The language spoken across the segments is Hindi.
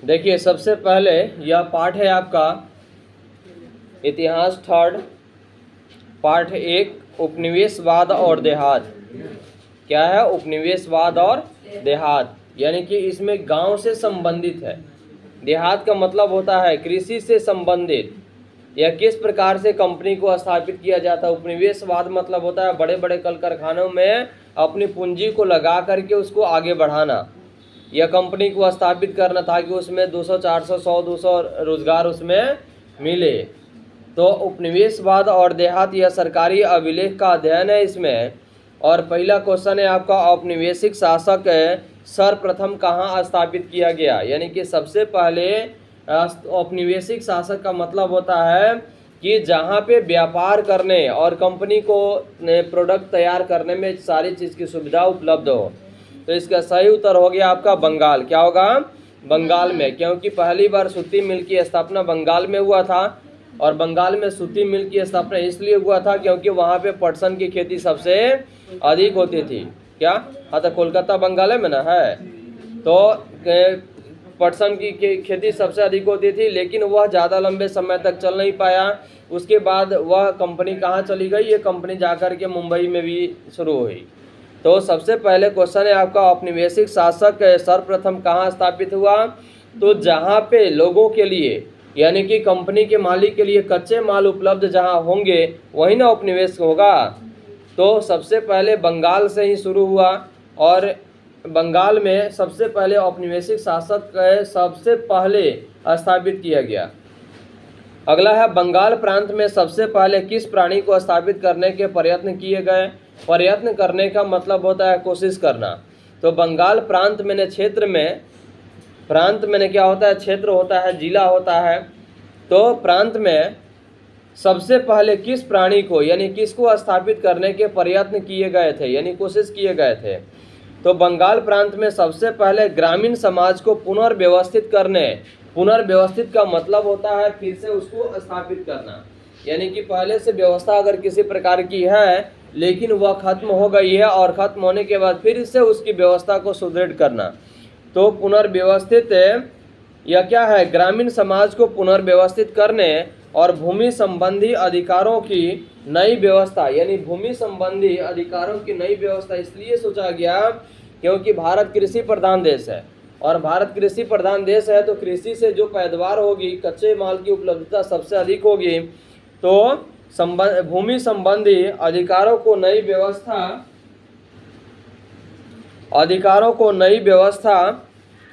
देखिए, सबसे पहले यह पाठ है आपका इतिहास थर्ड, पाठ 1, उपनिवेशवाद और देहात। क्या है? उपनिवेशवाद और देहात, यानी कि इसमें गांव से संबंधित है। देहात का मतलब होता है कृषि से संबंधित, या किस प्रकार से कंपनी को स्थापित किया जाता है। उपनिवेशवाद मतलब होता है बड़े बड़े कल कारखानों में अपनी पूंजी को लगा करके उसको आगे बढ़ाना, या कंपनी को स्थापित करना ताकि उसमें 200, 400, 100, 200 रोजगार उसमें मिले। तो उपनिवेशवाद और देहात यह सरकारी अभिलेख का अध्ययन है इसमें। और पहला क्वेश्चन है आपका, औपनिवेशिक शासक सर्वप्रथम कहाँ स्थापित किया गया? यानी कि सबसे पहले औपनिवेशिक शासक का मतलब होता है कि जहाँ पे व्यापार करने और कंपनी को प्रोडक्ट तैयार करने में सारी चीज़ की सुविधा उपलब्ध हो। तो इसका सही उत्तर हो गया आपका बंगाल। क्या होगा? बंगाल में, क्योंकि पहली बार सूती मिल की स्थापना बंगाल में हुआ था। और बंगाल में सूती मिल की स्थापना इसलिए हुआ था क्योंकि वहाँ पे पटसन की खेती सबसे अधिक होती थी। क्या? हाँ, तो कोलकाता बंगाल में ना है, तो पटसन की खेती सबसे अधिक होती थी, लेकिन वह ज़्यादा लंबे समय तक चल नहीं पाया। उसके बाद वह कंपनी कहाँ चली गई? ये कंपनी जाकर के मुंबई में भी शुरू हुई। तो सबसे पहले क्वेश्चन है आपका, औपनिवेशिक शासक सर्वप्रथम कहाँ स्थापित हुआ? तो जहाँ पे लोगों के लिए, यानी कि कंपनी के मालिक के लिए कच्चे माल उपलब्ध जहाँ होंगे वही ना उपनिवेश होगा। तो सबसे पहले बंगाल से ही शुरू हुआ, और बंगाल में सबसे पहले औपनिवेशिक शासक सबसे पहले स्थापित किया गया। अगला है, बंगाल प्रांत में सबसे पहले किस प्राणी को स्थापित करने के प्रयत्न किए गए? प्रयत्न करने का मतलब होता है कोशिश करना। तो बंगाल प्रांत में क्षेत्र में, प्रांत में क्या होता है? क्षेत्र होता है, जिला होता है। तो प्रांत में सबसे पहले किस प्राणी को, यानी किसको स्थापित करने के प्रयत्न किए गए थे, यानी कोशिश किए गए थे? तो बंगाल प्रांत में सबसे पहले ग्रामीण समाज को पुनर्व्यवस्थित करने, पुनर्व्यवस्थित का मतलब होता है फिर से उसको स्थापित करना, यानी कि पहले से व्यवस्था अगर किसी प्रकार की है लेकिन वह खत्म हो गई है, और खत्म होने के बाद फिर से उसकी व्यवस्था को सुदृढ़ करना। तो पुनर्व्यवस्थित यह क्या है? ग्रामीण समाज को पुनर्व्यवस्थित करने और भूमि संबंधी अधिकारों की नई व्यवस्था, यानी भूमि संबंधी अधिकारों की नई व्यवस्था इसलिए सोचा गया क्योंकि भारत कृषि प्रधान देश है, और भारत कृषि प्रधान देश है तो कृषि से जो पैदावार होगी, कच्चे माल की उपलब्धता सबसे अधिक होगी। तो भूमि संबंधी अधिकारों को नई व्यवस्था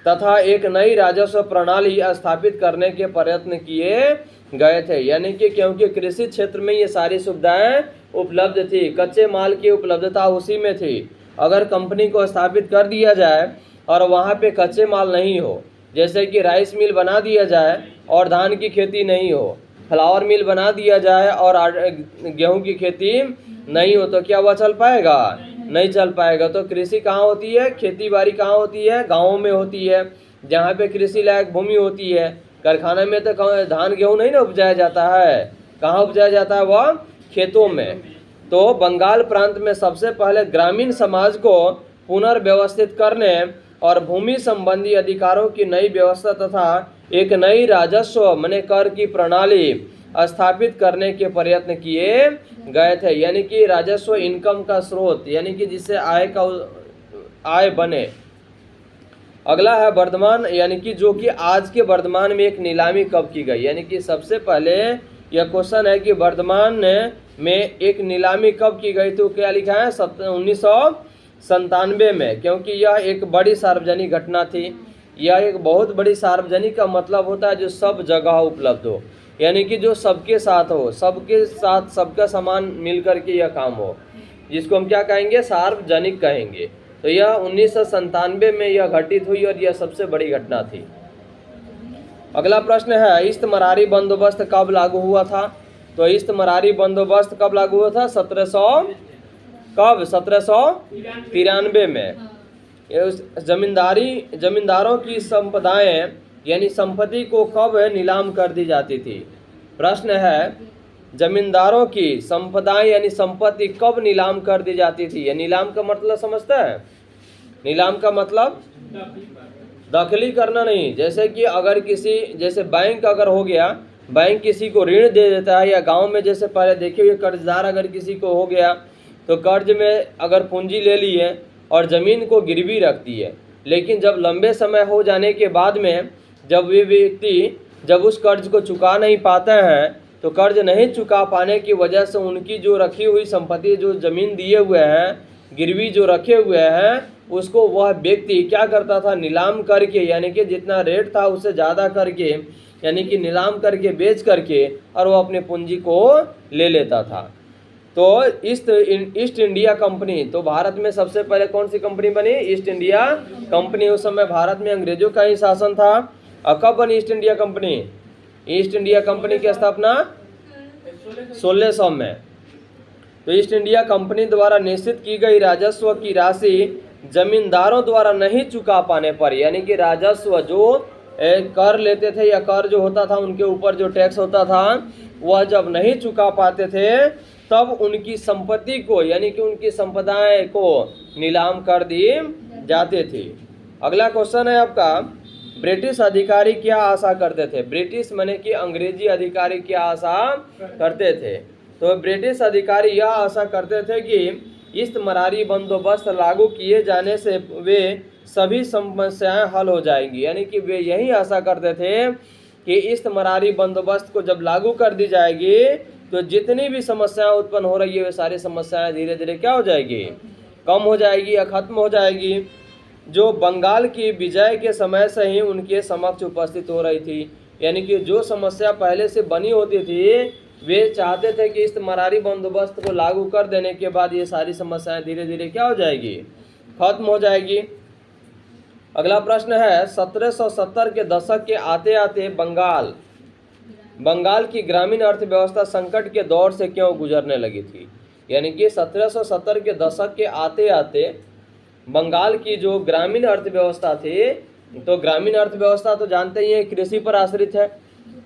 तथा एक नई राजस्व प्रणाली स्थापित करने के प्रयत्न किए गए थे। यानी कि क्योंकि कृषि क्षेत्र में ये सारी सुविधाएं उपलब्ध थी, कच्चे माल की उपलब्धता उसी में थी। अगर कंपनी को स्थापित कर दिया जाए और वहाँ पे कच्चे माल नहीं हो, जैसे कि राइस मिल बना दिया जाए और धान की खेती नहीं हो, फ्लावर मिल बना दिया जाए और गेहूं की खेती नहीं हो, तो क्या वह चल पाएगा? नहीं चल पाएगा। तो कृषि कहाँ होती है? खेती बाड़ी कहाँ होती है? गाँवों में होती है, जहाँ पे कृषि लायक भूमि होती है। कारखाने में तो धान गेहूं नहीं ना उपजाया जाता है, कहाँ उपजाया जाता है? वह खेतों में। तो बंगाल प्रांत में सबसे पहले ग्रामीण समाज को पुनर्व्यवस्थित करने और भूमि संबंधी अधिकारों की नई व्यवस्था तथा एक नई राजस्व माने कर की प्रणाली स्थापित करने के प्रयत्न किए गए थे। यानी कि राजस्व इनकम का स्रोत, यानी कि जिससे आय बने। अगला है वर्धमान, यानी कि जो कि आज के वर्धमान में एक नीलामी कब की गई? यानी कि सबसे पहले यह क्वेश्चन है कि वर्धमान में एक नीलामी कब की गई? तो क्या लिखा है? 1997 में, क्योंकि यह एक बड़ी सार्वजनिक घटना थी। यह एक बहुत बड़ी सार्वजनिक का मतलब होता है जो सब जगह उपलब्ध हो, यानी कि जो सबके साथ हो, सबके साथ सबका सामान मिल करके यह काम हो, जिसको हम क्या कहेंगे? सार्वजनिक कहेंगे। तो यह 1997 में यह घटित हुई और यह सबसे बड़ी घटना थी। अगला प्रश्न है, इस्तमरारी बंदोबस्त कब लागू हुआ था? तो इस्तमरारी बंदोबस्त कब लागू हुआ था? 1793 में। जमींदारों की संपदाएं यानी संपत्ति को कब नीलाम कर दी जाती थी? प्रश्न है, जमींदारों की संपदाएं यानी संपत्ति कब नीलाम कर दी जाती थी? ये नीलाम का मतलब समझते हैं? नीलाम का मतलब दखली करना नहीं। जैसे कि अगर किसी, जैसे बैंक अगर हो गया, बैंक किसी को ऋण दे देता है, या गांव में जैसे पहले देखे हुए कर्जदार अगर किसी को हो गया तो कर्ज में अगर पूंजी ले ली है और ज़मीन को गिरवी रख दी है, लेकिन जब लंबे समय हो जाने के बाद में जब वे व्यक्ति जब उस कर्ज को चुका नहीं पाते हैं, तो कर्ज नहीं चुका पाने की वजह से उनकी जो रखी हुई संपत्ति, जो ज़मीन दिए हुए हैं, गिरवी जो रखे हुए हैं, उसको वह व्यक्ति क्या करता था, नीलाम करके, यानी कि जितना रेट था उससे ज़्यादा करके, यानी कि नीलाम करके बेच करके, और वो अपने पूंजी को ले लेता था। तो ईस्ट इंडिया कंपनी, तो भारत में सबसे पहले कौन सी कंपनी बनी? East India company. उस समय भारत में अंग्रेजों का ही शासन था। और कब बनी east India company? East India company की स्थापना 1600 में। तो ईस्ट इंडिया कंपनी द्वारा निश्चित की गई राजस्व की राशि जमींदारों द्वारा नहीं चुका पाने पर, यानी कि राजस्व जो कर लेते थे या कर जो होता था उनके ऊपर जो टैक्स होता था, वह जब नहीं चुका पाते थे तब उनकी संपत्ति को, यानी कि उनकी संपदाएं को नीलाम कर दी जाते थे। अगला क्वेश्चन है आपका, ब्रिटिश अधिकारी क्या आशा करते थे? ब्रिटिश माने कि अंग्रेजी अधिकारी क्या आशा करते थे? तो ब्रिटिश अधिकारी यह आशा करते थे कि इस्तमरारी बंदोबस्त लागू किए जाने से वे सभी समस्याएं हल हो जाएंगी, यानी कि वे यही आशा करते थे कि इस्तमरारी बंदोबस्त को जब लागू कर दी जाएगी तो जितनी भी समस्याएं उत्पन्न हो रही है वे सारी समस्याएं धीरे धीरे क्या हो जाएगी, कम हो जाएगी या खत्म हो जाएगी, जो बंगाल की विजय के समय से ही उनके समक्ष उपस्थित हो रही थी। यानी कि जो समस्या पहले से बनी होती थी, वे चाहते थे कि इस्तमरारी बंदोबस्त को लागू कर देने के बाद ये सारी समस्याएं धीरे धीरे क्या हो जाएगी, खत्म हो जाएगी। अगला प्रश्न है, 1770 के दशक के आते आते बंगाल की ग्रामीण अर्थव्यवस्था संकट के दौर से क्यों गुजरने लगी थी? यानी कि 1770 के दशक के आते आते बंगाल की जो ग्रामीण अर्थव्यवस्था थी, तो ग्रामीण अर्थव्यवस्था तो जानते ही हैं कृषि पर आश्रित है,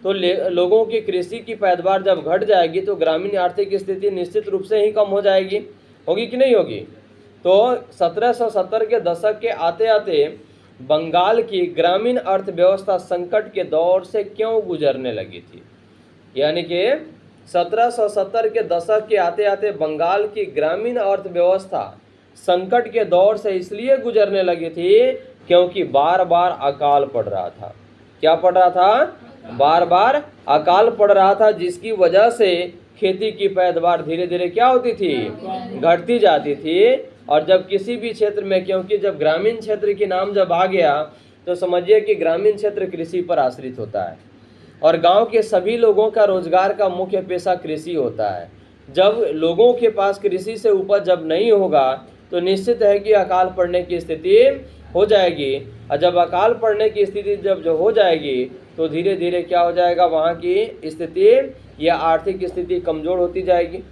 तो लोगों की कृषि की पैदावार जब घट जाएगी तो ग्रामीण आर्थिक स्थिति निश्चित रूप से ही कम हो जाएगी, होगी कि नहीं होगी? तो 1770 के दशक के आते आते बंगाल की ग्रामीण अर्थव्यवस्था संकट के दौर से क्यों गुजरने लगी थी? यानी कि 1770 के दशक के आते आते बंगाल की ग्रामीण अर्थव्यवस्था संकट के दौर से इसलिए गुजरने लगी थी क्योंकि बार बार अकाल पड़ रहा था। क्या पड़ रहा था? बार बार अकाल पड़ रहा था, जिसकी वजह से खेती की पैदावार धीरे धीरे क्या होती थी, घटती जाती थी। और जब किसी भी क्षेत्र में, क्योंकि जब ग्रामीण क्षेत्र की नाम जब आ गया तो समझिए कि ग्रामीण क्षेत्र कृषि पर आश्रित होता है और गांव के सभी लोगों का रोजगार का मुख्य पेशा कृषि होता है। जब लोगों के पास कृषि से उपज जब नहीं होगा तो निश्चित है कि अकाल पड़ने की स्थिति हो जाएगी, और जब अकाल पड़ने की स्थिति जब जो हो जाएगी तो धीरे धीरे क्या हो जाएगा, वहाँ की स्थिति या आर्थिक स्थिति कमज़ोर होती जाएगी।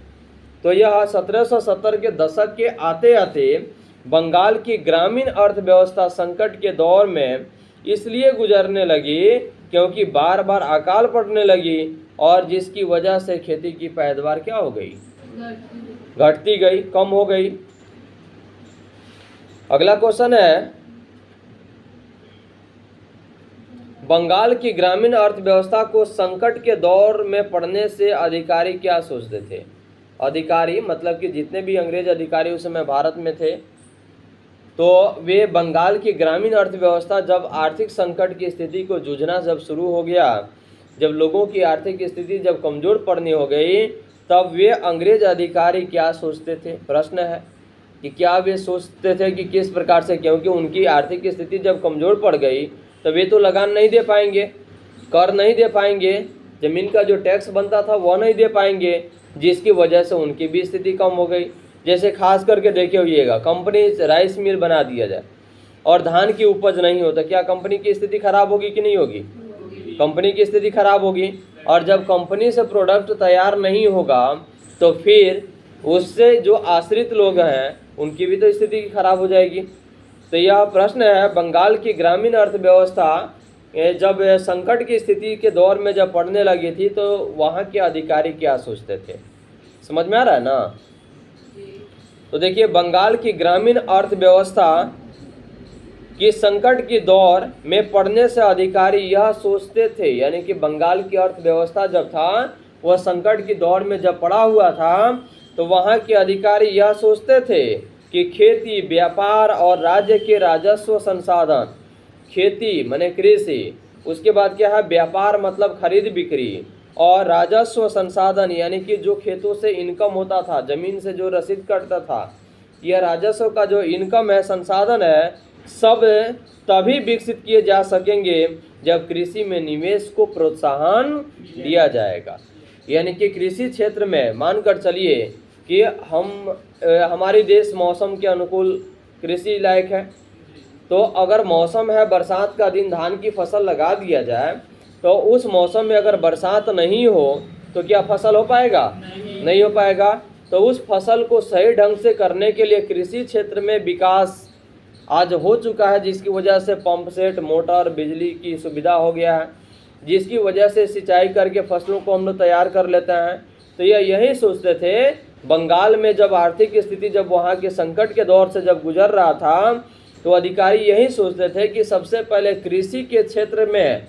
तो यह 1770 के दशक के आते आते बंगाल की ग्रामीण अर्थव्यवस्था संकट के दौर में इसलिए गुजरने लगी क्योंकि बार बार अकाल पड़ने लगी, और जिसकी वजह से खेती की पैदावार क्या हो गई, घटती गई, कम हो गई। अगला क्वेश्चन है, बंगाल की ग्रामीण अर्थव्यवस्था को संकट के दौर में पड़ने से अधिकारी क्या सोचते थे? अधिकारी मतलब कि जितने भी अंग्रेज अधिकारी उस समय भारत में थे, तो वे बंगाल की ग्रामीण अर्थव्यवस्था जब आर्थिक संकट की स्थिति को जूझना जब शुरू हो गया, जब लोगों की आर्थिक स्थिति जब कमज़ोर पड़नी हो गई, तब वे अंग्रेज अधिकारी क्या सोचते थे? प्रश्न है कि क्या वे सोचते थे कि किस प्रकार से, क्योंकि उनकी आर्थिक स्थिति जब कमज़ोर पड़ गई तो वे तो लगान नहीं दे पाएंगे, कर नहीं दे पाएंगे, ज़मीन का जो टैक्स बनता था वह नहीं दे पाएंगे, जिसकी वजह से उनकी भी स्थिति कम हो गई। जैसे खास करके देखे होइएगा, कंपनी राइस मिल बना दिया जाए और धान की उपज नहीं हो तो क्या कंपनी की स्थिति खराब होगी कि नहीं होगी? कंपनी की स्थिति खराब होगी। और जब कंपनी से प्रोडक्ट तैयार नहीं होगा तो फिर उससे जो आश्रित लोग हैं उनकी भी तो स्थिति खराब हो जाएगी। तो यह प्रश्न है, बंगाल की ग्रामीण अर्थव्यवस्था जब संकट की स्थिति के दौर में जब पड़ने लगी थी तो वहाँ के अधिकारी क्या सोचते थे? समझ में आ रहा है ना? तो देखिए, बंगाल की ग्रामीण अर्थव्यवस्था कि संकट की दौर में पड़ने से अधिकारी यह सोचते थे, यानी कि बंगाल की अर्थव्यवस्था जब था वह संकट की दौर में जब पड़ा हुआ था, तो वहाँ के अधिकारी यह सोचते थे कि खेती, व्यापार और राज्य के राजस्व संसाधन, खेती माने कृषि, उसके बाद क्या है व्यापार मतलब खरीद बिक्री, और राजस्व संसाधन यानी कि जो खेतों से इनकम होता था, जमीन से जो रसीद कटता था, यह राजस्व का जो इनकम है, संसाधन है, सब तभी विकसित किए जा सकेंगे जब कृषि में निवेश को प्रोत्साहन दिया जाएगा। यानी कि कृषि क्षेत्र में मानकर चलिए कि हमारी देश मौसम के अनुकूल कृषि लायक है, तो अगर मौसम है बरसात का दिन धान की फसल लगा दिया जाए, तो उस मौसम में अगर बरसात नहीं हो तो क्या फसल हो पाएगा? नहीं हो पाएगा। तो उस फसल को सही ढंग से करने के लिए कृषि क्षेत्र में विकास आज हो चुका है, जिसकी वजह से पंप सेट, मोटर, बिजली की सुविधा हो गया है, जिसकी वजह से सिंचाई करके फसलों को हम लोग तैयार कर लेते हैं। तो यही सोचते थे बंगाल में जब आर्थिक स्थिति जब वहाँ के संकट के दौर से जब गुजर रहा था, तो अधिकारी यही सोचते थे कि सबसे पहले कृषि के क्षेत्र में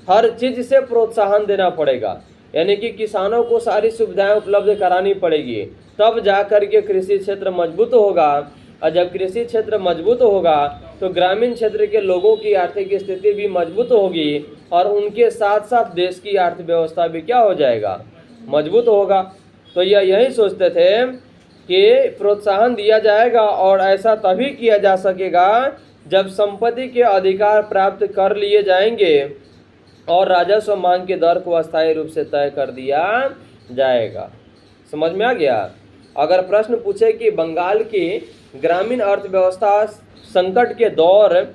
हर चीज़ से प्रोत्साहन देना पड़ेगा, यानी कि किसानों को सारी सुविधाएं उपलब्ध करानी पड़ेगी, तब जाकर के कृषि क्षेत्र मजबूत होगा। और जब कृषि क्षेत्र मजबूत होगा तो ग्रामीण क्षेत्र के लोगों की आर्थिक स्थिति भी मजबूत होगी, और उनके साथ साथ देश की अर्थव्यवस्था भी क्या हो जाएगा? मजबूत होगा। तो यही सोचते थे कि प्रोत्साहन दिया जाएगा, और ऐसा तभी किया जा सकेगा जब संपत्ति के अधिकार प्राप्त कर लिए जाएंगे और राजस्व मांग के दर को अस्थायी रूप से तय कर दिया जाएगा। समझ में आ गया? अगर प्रश्न पूछे कि बंगाल की ग्रामीण अर्थव्यवस्था संकट के दौर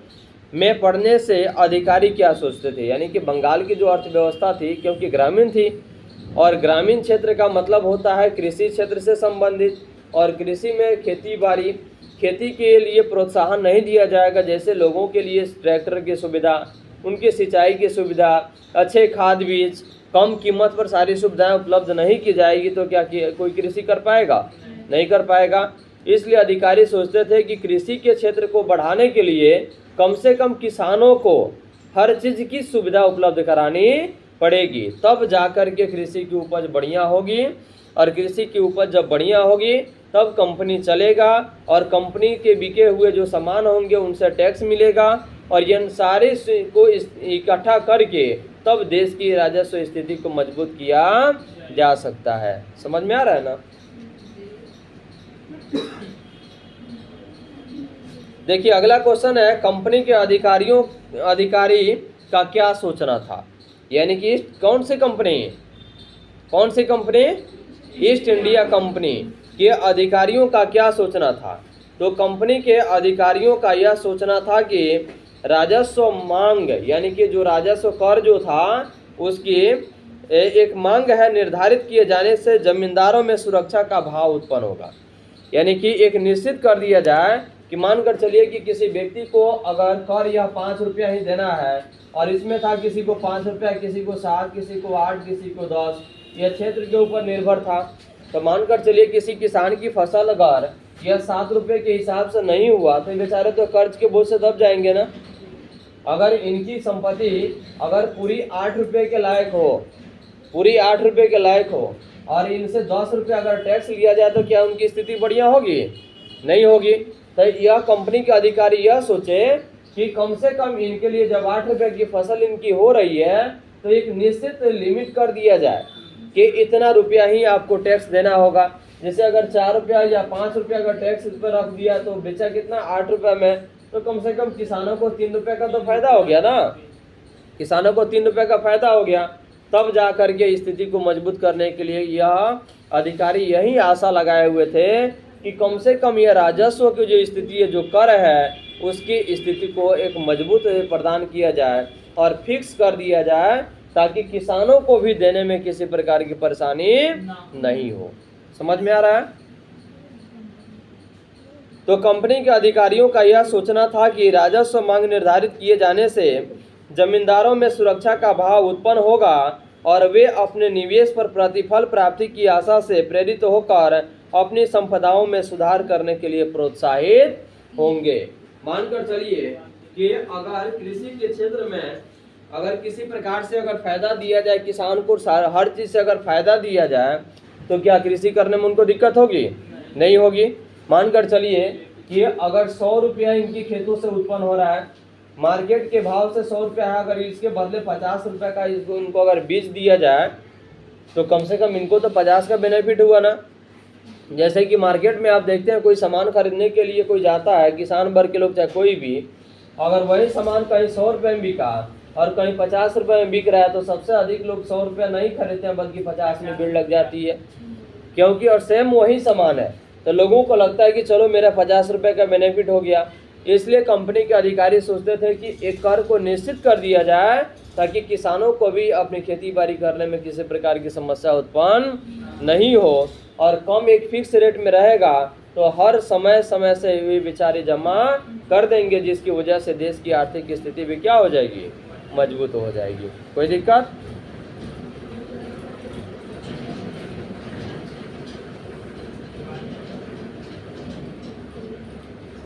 में पड़ने से अधिकारी क्या सोचते थे, यानी कि बंगाल की जो अर्थव्यवस्था थी, क्योंकि ग्रामीण थी, और ग्रामीण क्षेत्र का मतलब होता है कृषि क्षेत्र से संबंधित, और कृषि में खेती बाड़ी, खेती के लिए प्रोत्साहन नहीं दिया जाएगा, जैसे लोगों के लिए ट्रैक्टर की सुविधा, उनकी सिंचाई की सुविधा, अच्छे खाद बीज, कम कीमत पर सारी सुविधाएं उपलब्ध नहीं की जाएगी, तो क्या कोई कृषि कर पाएगा? नहीं कर पाएगा। इसलिए अधिकारी सोचते थे कि कृषि के क्षेत्र को बढ़ाने के लिए कम से कम किसानों को हर चीज़ की सुविधा उपलब्ध करानी पड़ेगी, तब जाकर के कृषि की उपज बढ़िया होगी, और कृषि की उपज जब बढ़िया होगी तब कंपनी चलेगा, और कंपनी के बिके हुए जो सामान होंगे उनसे टैक्स मिलेगा, और इन सारे को इकट्ठा करके तब देश की राजस्व स्थिति को मजबूत किया जा सकता है। समझ में आ रहा है ना? देखिए अगला क्वेश्चन है, कंपनी के अधिकारी का क्या सोचना था, यानी कि कौन सी कंपनी ईस्ट इंडिया कंपनी के अधिकारियों का क्या सोचना था। तो कंपनी के अधिकारियों का यह सोचना था कि राजस्व मांग, यानी कि जो राजस्व कर जो था उसकी एक मांग है, निर्धारित किए जाने से जमींदारों में सुरक्षा का भाव उत्पन्न होगा। यानी कि एक निश्चित कर दिया जाए कि मानकर चलिए कि किसी व्यक्ति को अगर कर या 5 रुपया ही देना है, और इसमें था किसी को 5 रुपया, किसी को 7, किसी को 8, किसी को 10, यह क्षेत्र के ऊपर निर्भर था। तो मानकर चलिए किसी किसान की फसल अगर यह 7 रुपये के हिसाब से नहीं हुआ तो बेचारे तो कर्ज के बोझ से दब जाएंगे ना। अगर इनकी संपत्ति अगर पूरी 8 रुपये के लायक हो, और इनसे 10 रुपये अगर टैक्स लिया जाए तो क्या उनकी स्थिति बढ़िया होगी? नहीं होगी। तो यह कंपनी के अधिकारी यह सोचे कि कम से कम इनके लिए जब 8 रुपये की फसल इनकी हो रही है तो एक निश्चित लिमिट कर दिया जाए कि इतना रुपया ही आपको टैक्स देना होगा। जैसे अगर 4 रुपया या 5 रुपया अगर टैक्स इस पर रख दिया तो बेचा कितना 8 रुपये में, तो कम से कम किसानों को 3 रुपये का तो फायदा हो गया ना। किसानों को 3 रुपये का फायदा हो गया। तब जा करके स्थिति को मजबूत करने के लिए यह अधिकारी यही आशा लगाए हुए थे कि कम से कम यह राजस्व की जो स्थिति है, जो कर है, उसकी स्थिति को एक मजबूत प्रदान किया जाए और फिक्स कर दिया जाए, ताकि किसानों को भी देने में किसी प्रकार की परेशानी नहीं हो। समझ में आ रहा है? तो कंपनी के अधिकारियों का यह सोचना था कि राजस्व मांग निर्धारित किए जाने से जमींदारों में सुरक्षा का भाव उत्पन्न होगा, और वे अपने निवेश पर प्रतिफल प्राप्ति की आशा से प्रेरित होकर अपनी संपदाओं में सुधार करने के लिए प्रोत्साहित होंगे। मानकर चलिए कि अगर कृषि के क्षेत्र में अगर किसी प्रकार से अगर फायदा दिया जाए किसान को, हर चीज से अगर फायदा दिया जाए तो क्या कृषि करने में उनको दिक्कत होगी? नहीं होगी। मानकर चलिए कि अगर 100 रुपया इनकी खेतों से उत्पन्न हो रहा है, मार्केट के भाव से 100 रुपया है, अगर इसके बदले 50 रुपये का इनको अगर बीज दिया जाए तो कम से कम इनको तो 50 का बेनिफिट हुआ ना। जैसे कि मार्केट में आप देखते हैं कोई सामान खरीदने के लिए कोई जाता है, किसान वर्ग के लोग चाहे कोई भी, अगर वही सामान कहीं 100 रुपये में बिका और कहीं 50 रुपये में बिक रहा है तो सबसे अधिक लोग 100 रुपया नहीं खरीदते हैं बल्कि 50 में भीड़ लग जाती है, क्योंकि और सेम वही सामान है तो लोगों को लगता है कि चलो मेरा 50 रुपये का बेनिफिट हो गया। इसलिए कंपनी के अधिकारी सोचते थे कि एक कर को निश्चित कर दिया जाए ताकि किसानों को भी अपनी खेती बाड़ी करने में किसी प्रकार की समस्या उत्पन्न नहीं हो, और कम एक फिक्स रेट में रहेगा तो हर समय समय से वे बेचारे जमा कर देंगे, जिसकी वजह से देश की आर्थिक स्थिति भी क्या हो जाएगी? मजबूत हो जाएगी। कोई दिक्कत?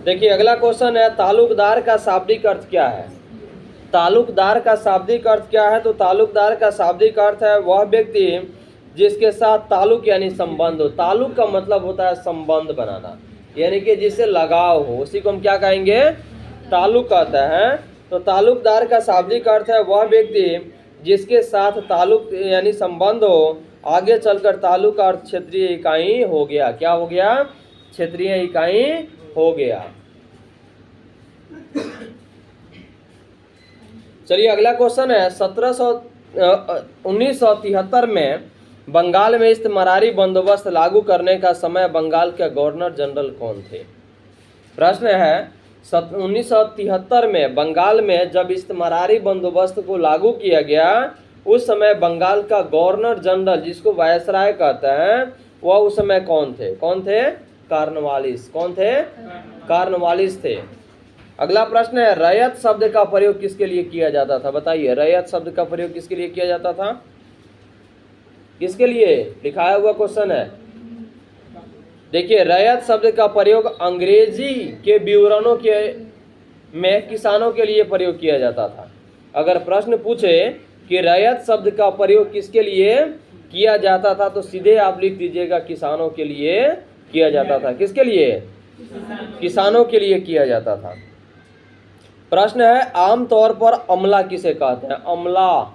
देखिए अगला क्वेश्चन है, ताल्लुकदार का शाब्दिक अर्थ क्या है? ताल्लुकदार का शाब्दिक अर्थ क्या है? तो ताल्लुकदार का शाब्दिक अर्थ है वह व्यक्ति जिसके साथ ताल्लुक यानी संबंध हो। ताल्लुक का मतलब होता है संबंध बनाना, यानी कि जिससे लगाव हो, उसी को हम क्या कहेंगे? ताल्लुक कहते हैं। तो ताल्लुकदार का शाब्दिक अर्थ है वह व्यक्ति जिसके साथ ताल्लुक यानी संबंध हो। आगे चलकर ताल्लुक का अर्थ क्षेत्रीय इकाई हो गया। क्या हो गया? क्षेत्रीय इकाई हो गया। चलिए अगला क्वेश्चन है, 1973 में बंगाल में इस्तेमारी बंदोबस्त लागू करने का समय बंगाल के गवर्नर जनरल कौन थे? प्रश्न है 1973 में बंगाल में जब इस्तेमारी बंदोबस्त को लागू किया गया उस समय बंगाल का गवर्नर जनरल, जिसको वायसराय कहते हैं, वह उस समय कौन थे? कौन थे? कार्नवालिस। कौन थे? कार्नवालिस थे। अगला प्रश्न है, रैयत शब्द का प्रयोग किसके लिए किया जाता था? बताइए, रैयत शब्द का प्रयोग किसके लिए किया जाता था? किसके लिए? लिखाया हुआ क्वेश्चन है। देखिए रैयत शब्द का प्रयोग अंग्रेजी के विवरणों के में किसानों के लिए प्रयोग किया जाता था। अगर प्रश्न पूछे कि रैयत शब्द का प्रयोग किसके लिए किया जाता था तो सीधे आप लिख दीजिएगा किसानों के लिए किया जाता था। किसके लिए? किसानों के लिए किया जाता था। प्रश्न है, आमतौर पर अमला किसे कहते हैं? अमला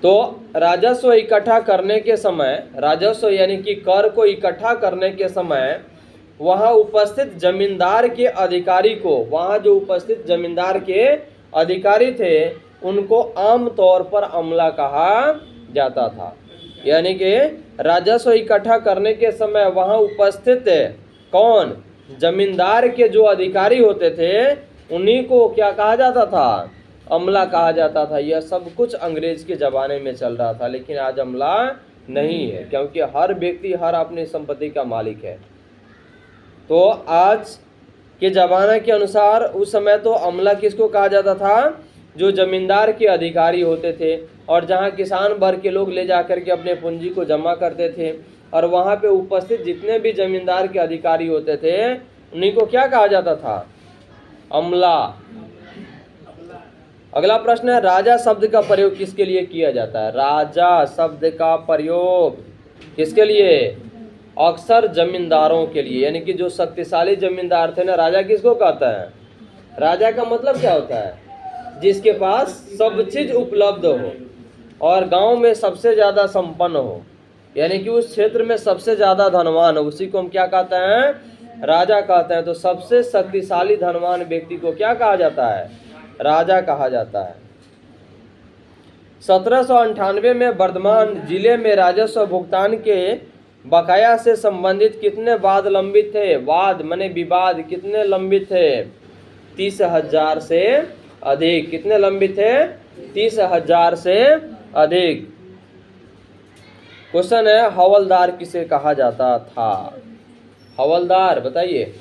तो राजस्व इकट्ठा करने के समय, राजस्व यानी कि कर को इकट्ठा करने के समय वहां उपस्थित जमींदार के अधिकारी को, वहां जो उपस्थित जमींदार के अधिकारी थे उनको आम तौर पर अमला कहा जाता था। यानी कि राजस्व इकट्ठा करने के समय वहां उपस्थित कौन? जमींदार के जो अधिकारी होते थे उन्हीं को क्या कहा जाता था? अमला कहा जाता था। यह सब कुछ अंग्रेज के ज़माने में चल रहा था, लेकिन आज अमला नहीं है, क्योंकि हर व्यक्ति हर अपनी संपत्ति का मालिक है। तो आज के ज़माने के अनुसार उस समय तो अमला किसको कहा जाता था? जो जमींदार के अधिकारी होते थे, और जहां किसान वर्ग के लोग ले जाकर के अपने पूंजी को जमा करते थे, और वहां पे उपस्थित जितने भी जमींदार के अधिकारी होते थे उन्हीं को क्या कहा जाता था? अमला। अगला प्रश्न है, राजा शब्द का प्रयोग किसके लिए किया जाता है? राजा शब्द का प्रयोग किसके लिए? अक्सर जमींदारों के लिए, यानी कि जो शक्तिशाली जमींदार थे ना, राजा किसको कहते हैं? राजा का मतलब क्या होता है? जिसके पास सब चीज उपलब्ध हो और गांव में सबसे ज्यादा संपन्न हो, यानी कि उस क्षेत्र में सबसे ज्यादा धनवान हो, उसी को हम क्या कहते हैं? राजा कहते हैं। तो सबसे शक्तिशाली धनवान व्यक्ति को क्या कहा जाता है? राजा कहा जाता है। 1798 में वर्धमान जिले में राजस्व भुगतान के बकाया से संबंधित कितने वाद लंबित थे? वाद माने विवाद कितने लंबित थे? 30,000 से अधिक। कितने लंबित थे? 30,000 से अधिक। क्वेश्चन है, हवलदार किसे कहा जाता था? हवलदार बताइए,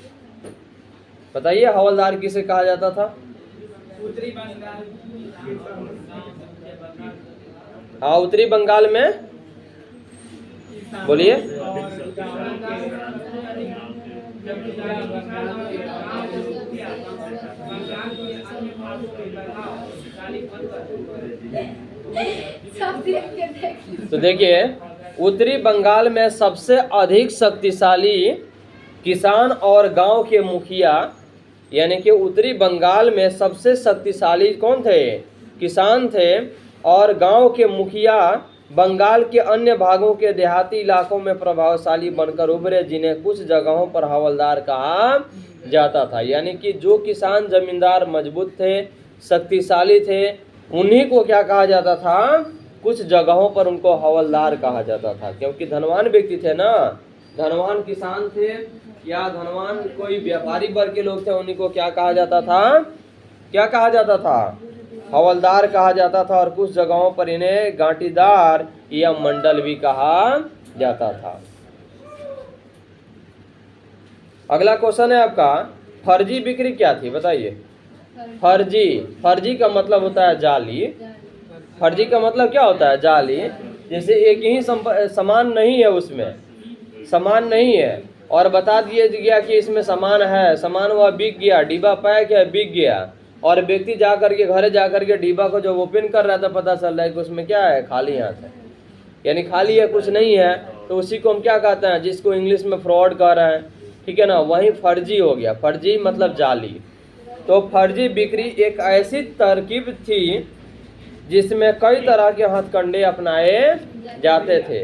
बताइए हवलदार किसे कहा जाता था? उत्तरी बंगाल। हाँ, उत्तरी बंगाल में बोलिए। बंगाल के अन्य भागों के प्रभाव कालिक तो देखिए, उत्तरी बंगाल में सबसे अधिक शक्तिशाली किसान और गांव के मुखिया, यानी कि उत्तरी बंगाल में सबसे शक्तिशाली कौन थे? किसान थे। और गांव के मुखिया बंगाल के अन्य भागों के देहाती इलाकों में प्रभावशाली बनकर उभरे, जिन्हें कुछ जगहों पर हवलदार कहा जाता था। यानी कि जो किसान जमींदार मजबूत थे, शक्तिशाली थे, उन्हीं को क्या कहा जाता था? कुछ जगहों पर उनको हवलदार कहा जाता था, क्योंकि धनवान व्यक्ति थे ना, धनवान किसान थे या धनवान कोई व्यापारी वर्ग के लोग थे, उन्हीं को क्या कहा जाता था? क्या कहा जाता था? हवलदार कहा जाता था। और कुछ जगहों पर इन्हें गांटीदार या मंडल भी कहा जाता था। अगला क्वेश्चन है आपका, फर्जी बिक्री क्या थी? बताइए। फर्जी का मतलब होता है जाली। फर्जी का मतलब क्या होता है? जाली। जैसे एक ही सामान नहीं है, उसमें सामान नहीं है और बता दिया गया कि इसमें सामान है, सामान वह बिक गया, डिब्बा पैक है, बिक गया, और व्यक्ति जा करके घरे जा करके डिब्बा को जब ओपन कर रहा था, पता चल रहा है कि उसमें क्या है? खाली हाथ है, यानी खाली है, कुछ नहीं है। तो उसी को हम क्या कहते हैं? जिसको इंग्लिश में फ्रॉड कह रहे हैं, ठीक है ना, वही फर्जी हो गया। फर्जी मतलब जाली। तो फर्जी बिक्री एक ऐसी तरकीब थी जिसमें कई तरह के हथकंडे अपनाए जाते थे।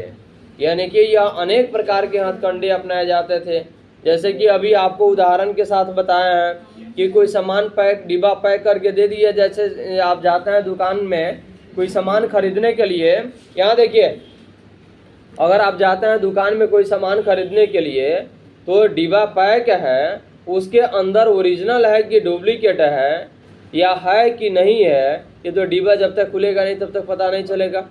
यानी कि यह अनेक प्रकार के हथकंडे अपनाए जाते थे। जैसे कि अभी आपको उदाहरण के साथ बताया है कि कोई सामान पैक, डिब्बा पैक करके दे दिया। जैसे आप जाते हैं दुकान में कोई सामान खरीदने के लिए, यहाँ देखिए, अगर आप जाते हैं दुकान में कोई सामान खरीदने के लिए, तो डिब्बा पैक है, उसके अंदर ओरिजिनल है कि डुप्लीकेट है या है कि नहीं है, ये तो डिब्बा जब तक खुलेगा नहीं तब तक पता नहीं चलेगा।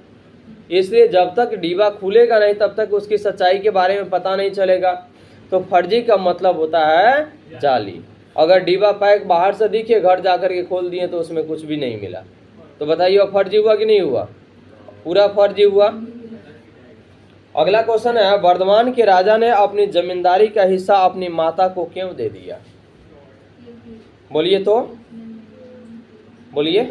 इसलिए जब तक डिब्बा खुलेगा नहीं तब तक उसकी सच्चाई के बारे में पता नहीं चलेगा। तो फर्जी का मतलब होता है जाली। अगर डिब्बा पैक बाहर से दिखे, घर जाकर के खोल दिए तो उसमें कुछ भी नहीं मिला, तो बताइए वो फर्जी हुआ कि नहीं हुआ? पूरा फर्जी हुआ। अगला क्वेश्चन है, वर्धमान के राजा ने अपनी जमींदारी का हिस्सा अपनी माता को क्यों दे दिया? बोलिए तो, बोलिए।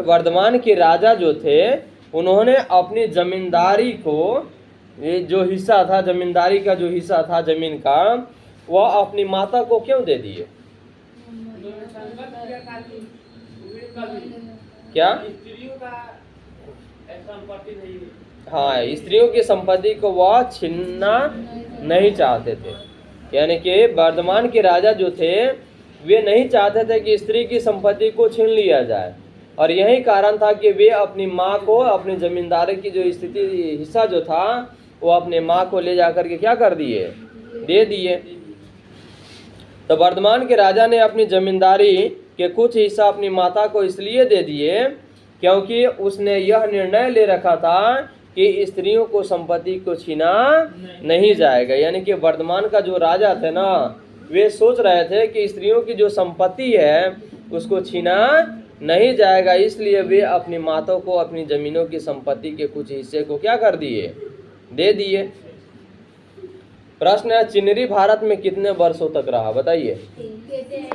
वर्धमान के राजा जो थे, उन्होंने अपनी जमींदारी को, ये जो हिस्सा था, जमींदारी का जो हिस्सा था जमीन का, वह अपनी माता को क्यों दे दिए? क्या? हाँ, स्त्रियों की संपत्ति को वह छीनना नहीं चाहते थे। यानी कि वर्धमान के राजा जो थे, वे नहीं चाहते थे कि स्त्री की संपत्ति को छीन लिया जाए, और यही कारण था कि वे अपनी माँ को, अपनी जमींदारी की जो स्थिति हिस्सा जो था, वो अपने माँ को ले जाकर के क्या कर दिए? दे दिए। तो वर्धमान के राजा ने अपनी जमींदारी के कुछ हिस्सा अपनी माता को इसलिए दे दिए क्योंकि उसने यह निर्णय ले रखा था कि स्त्रियों को संपत्ति को छीना नहीं जाएगा। यानी कि वर्धमान का जो राजा थे ना, वे सोच रहे थे कि स्त्रियों की जो संपत्ति है उसको छीना नहीं जाएगा, इसलिए वे अपनी माताओं को अपनी जमीनों की संपत्ति के कुछ हिस्से को क्या कर दिए? दे दिए। प्रश्न है, चिनरी भारत में कितने वर्षों तक रहा? बताइए।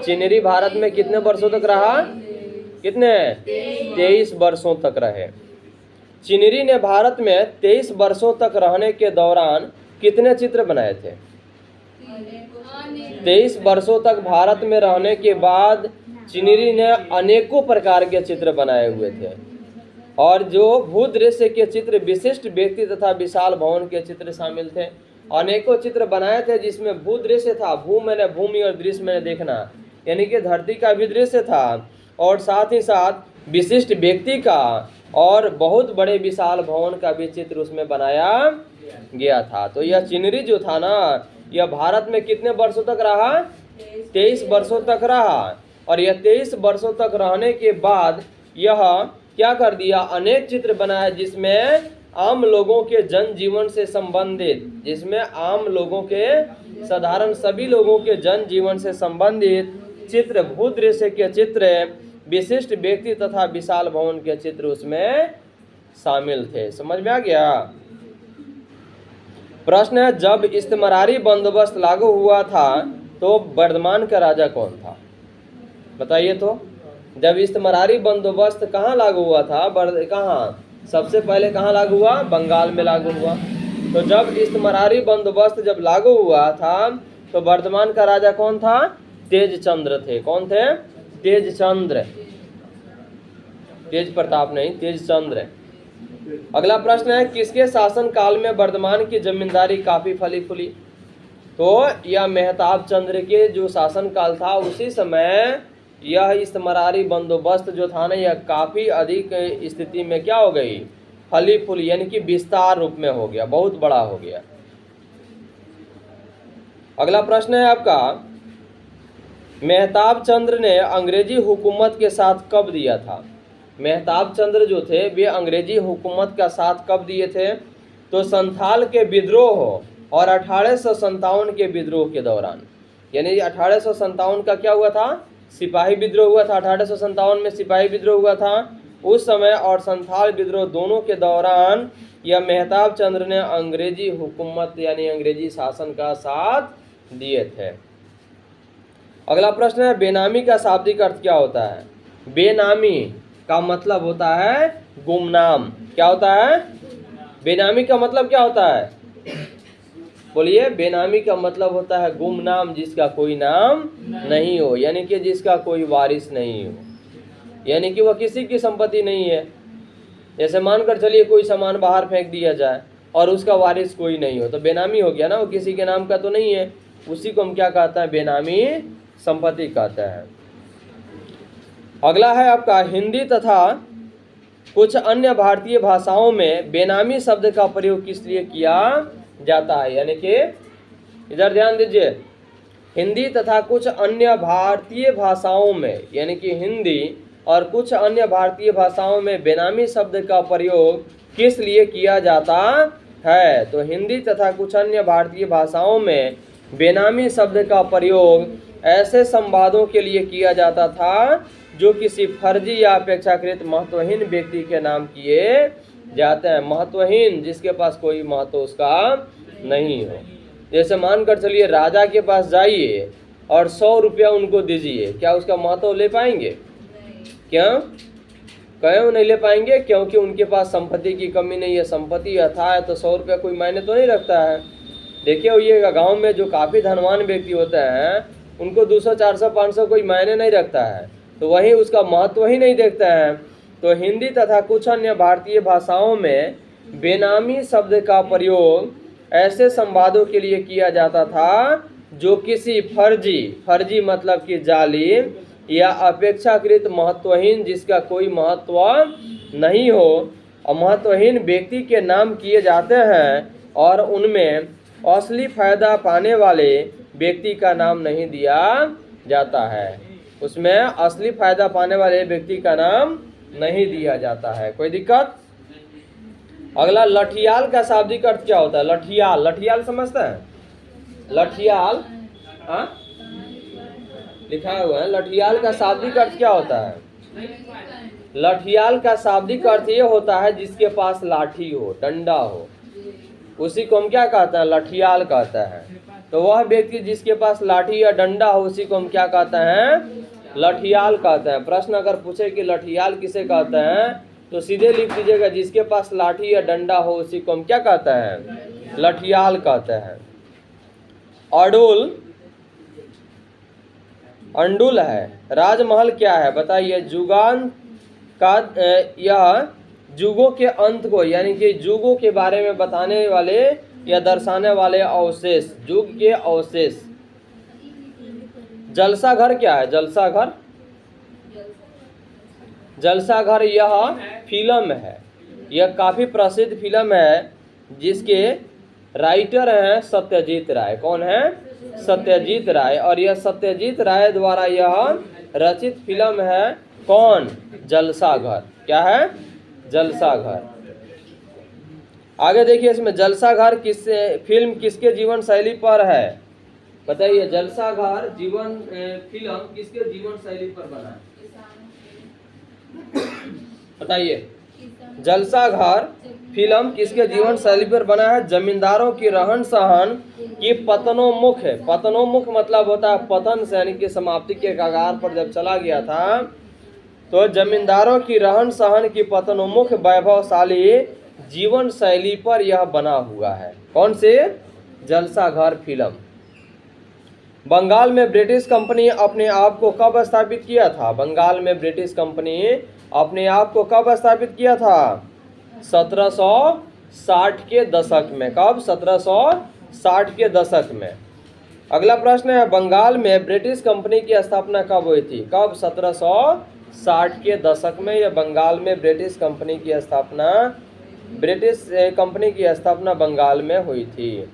चिनरी भारत में कितने वर्षों तक रहा? कितने? 23 वर्षों तक रहे। चिनरी ने भारत में 23 वर्षों तक रहने के दौरान कितने चित्र बनाए थे? 23 वर्षों तक भारत में रहने के बाद चिनरी ने अनेकों प्रकार के चित्र बनाए हुए थे, और जो भूदृश्य के चित्र, विशिष्ट व्यक्ति तथा विशाल भवन के चित्र शामिल थे। अनेकों चित्र बनाए थे जिसमें भूदृश्य था, भू मैंने भूमि और दृश्य मैंने देखना, यानी कि धरती का भी दृश्य था, और साथ ही साथ विशिष्ट व्यक्ति का और बहुत बड़े विशाल भवन का भी चित्र उसमें बनाया गया था। तो यह चिनरी जो था ना, यह भारत में कितने वर्षों तक रहा? 23 वर्षों तक रहा। और यह 23 वर्षों तक रहने के बाद यह क्या कर दिया? अनेक चित्र बनाया जिसमें आम लोगों के जनजीवन से संबंधित, जिसमें आम लोगों के, साधारण सभी लोगों के जनजीवन से संबंधित चित्र, भूदृश्य के चित्र, विशिष्ट व्यक्ति तथा विशाल भवन के चित्र उसमें शामिल थे। समझ में आ गया? प्रश्न है, जब इस्तेमारी बंदोबस्त लागू हुआ था तो वर्धमान का राजा कौन था? बताइए तो। जब इस्तेमारी बंदोबस्त कहाँ लागू हुआ था? कहाँ सबसे पहले कहाँ लागू हुआ? बंगाल में लागू हुआ। तो जब इस्तेमारी बंदोबस्त जब लागू हुआ था तो वर्धमान का राजा कौन था? तेज चंद्र थे। कौन थे? तेज चंद्र, तेज प्रताप नहीं, तेज चंद्र। अगला प्रश्न है, किसके शासन काल में वर्धमान की जमींदारी काफी फली फूली? तो यह मेहताब चंद्र के जो शासन काल था उसी समय यह इस्तेमारी बंदोबस्त जो था ना, यह काफी अधिक स्थिति में क्या हो गई? फली फूली, यानी कि विस्तार रूप में हो गया, बहुत बड़ा हो गया। अगला प्रश्न है आपका, मेहताब चंद्र ने अंग्रेजी हुकूमत के साथ कब दिया था? मेहताब चंद्र जो थे वे अंग्रेजी हुकूमत का साथ कब दिए थे? तो संथाल के विद्रोह और 1857 के विद्रोह के दौरान। यानी 1857 का क्या हुआ था? सिपाही विद्रोह हुआ था। 1857 में सिपाही विद्रोह हुआ था उस समय, और संथाल विद्रोह दोनों के दौरान यह मेहताब चंद्र ने अंग्रेजी हुकूमत यानी अंग्रेजी शासन का साथ दिए थे। अगला प्रश्न है, बेनामी का शाब्दिक अर्थ क्या होता है? बेनामी का मतलब होता है गुमनाम। क्या होता है? बेनामी का मतलब क्या होता है? बोलिए। बेनामी का मतलब होता है गुमनाम, जिसका कोई नाम नहीं हो, यानी कि जिसका कोई वारिस नहीं हो, यानी कि वह किसी की संपत्ति नहीं है। जैसे मानकर चलिए कोई सामान बाहर फेंक दिया जाए और उसका वारिस कोई नहीं हो, तो बेनामी हो गया ना, वो किसी के नाम का तो नहीं है। उसी को हम क्या कहते हैं? बेनामी संपत्ति कहते हैं। अगला है आपका, हिंदी तथा कुछ अन्य भारतीय भाषाओं में बेनामी शब्द का प्रयोग किस लिए किया जाता है? यानी कि इधर ध्यान दीजिए, हिंदी तथा कुछ अन्य भारतीय भाषाओं में, यानी कि हिंदी और कुछ अन्य भारतीय भाषाओं में बेनामी शब्द का प्रयोग किस लिए किया जाता है? तो हिंदी तथा कुछ अन्य भारतीय भाषाओं में बेनामी शब्द का प्रयोग ऐसे संवादों के लिए किया जाता था जो किसी फर्जी या अपेक्षाकृत महत्वहीन व्यक्ति के नाम किए जाते हैं। महत्वहीन, जिसके पास कोई महत्व उसका नहीं हो। जैसे मानकर चलिए राजा के पास जाइए और 100 रुपया उनको दीजिए, क्या उसका महत्व ले पाएंगे? क्यों नहीं ले पाएंगे? क्योंकि उनके पास संपत्ति की कमी नहीं है, संपत्ति अथाह है, तो 100 रुपया कोई मायने तो नहीं रखता है। देखिए ये गांव में जो काफ़ी धनवान व्यक्ति होते हैं उनको 200, 400, 500 कोई मायने नहीं रखता है, तो वही उसका महत्व ही नहीं देखता है। तो हिंदी तथा कुछ अन्य भारतीय भाषाओं में बेनामी शब्द का प्रयोग ऐसे संवादों के लिए किया जाता था जो किसी फर्जी मतलब कि जालिम या अपेक्षाकृत महत्वहीन, जिसका कोई महत्व नहीं हो, और महत्वहीन व्यक्ति के नाम किए जाते हैं, और उनमें असली फायदा पाने वाले व्यक्ति का नाम नहीं दिया जाता है। उसमें असली फायदा पाने वाले व्यक्ति का नाम नहीं दिया जाता है। कोई दिक्कत? अगला, लठियाल का शाब्दिक अर्थ क्या होता है? लठियाल समझते हैं? लठियाल लिखा हुआ है। लठियाल का शाब्दिक अर्थ क्या होता है? लठियाल का शाब्दिक अर्थ ये होता है जिसके पास लाठी हो, डंडा हो, उसी को हम क्या कहते हैं? लठियाल कहते हैं। तो वह व्यक्ति जिसके पास लाठी या डंडा हो उसी को हम क्या कहते हैं? लठियाल कहते हैं। प्रश्न अगर पूछे कि लठियाल किसे कहते हैं, तो सीधे लिख दीजिएगा जिसके पास लाठी या डंडा हो उसी को हम क्या कहते हैं? लठियाल कहते हैं। अंडुल है। राजमहल क्या है? बताइए। जुगान का यह जुगों के अंत को, यानी कि जुगों के बारे में बताने वाले या दर्शाने वाले अवशेष, जुग के अवशेष। जलसा घर क्या है? जलसा घर यह फिल्म है, यह काफ़ी प्रसिद्ध फिल्म है जिसके राइटर हैं सत्यजीत राय। कौन है? सत्यजीत राय। और यह सत्यजीत राय द्वारा यह रचित फिल्म है। कौन? जलसा घर। क्या है? जलसा घर। आगे देखिए, इसमें जलसा घर फिल्म किसके जीवन शैली पर है? बताइए। जलसा घर फिल्म किसके जीवन शैली पर बना है? बताइए। जलसा घर फिल्म किसके जीवन शैली पर बना है? जमींदारों की रहन सहन की पतनोन्मुख है। पतनोन्मुख मतलब होता है पतन से, यानी कि समाप्ति के कगार पर जब चला गया था, तो जमींदारों की रहन सहन की पतनोन्मुख वैभवशाली जीवन शैली पर यह बना हुआ है। कौन से? जलसा घर फिल्म। बंगाल में ब्रिटिश कंपनी अपने आप को कब स्थापित किया था? बंगाल में ब्रिटिश कंपनी अपने आप को कब स्थापित किया था? 1760 के दशक में। कब? 1760 के दशक में। अगला प्रश्न है, बंगाल में ब्रिटिश कंपनी की स्थापना कब हुई थी? कब? 1760 के दशक में। यह बंगाल में ब्रिटिश कंपनी की स्थापना बंगाल में हुई थी।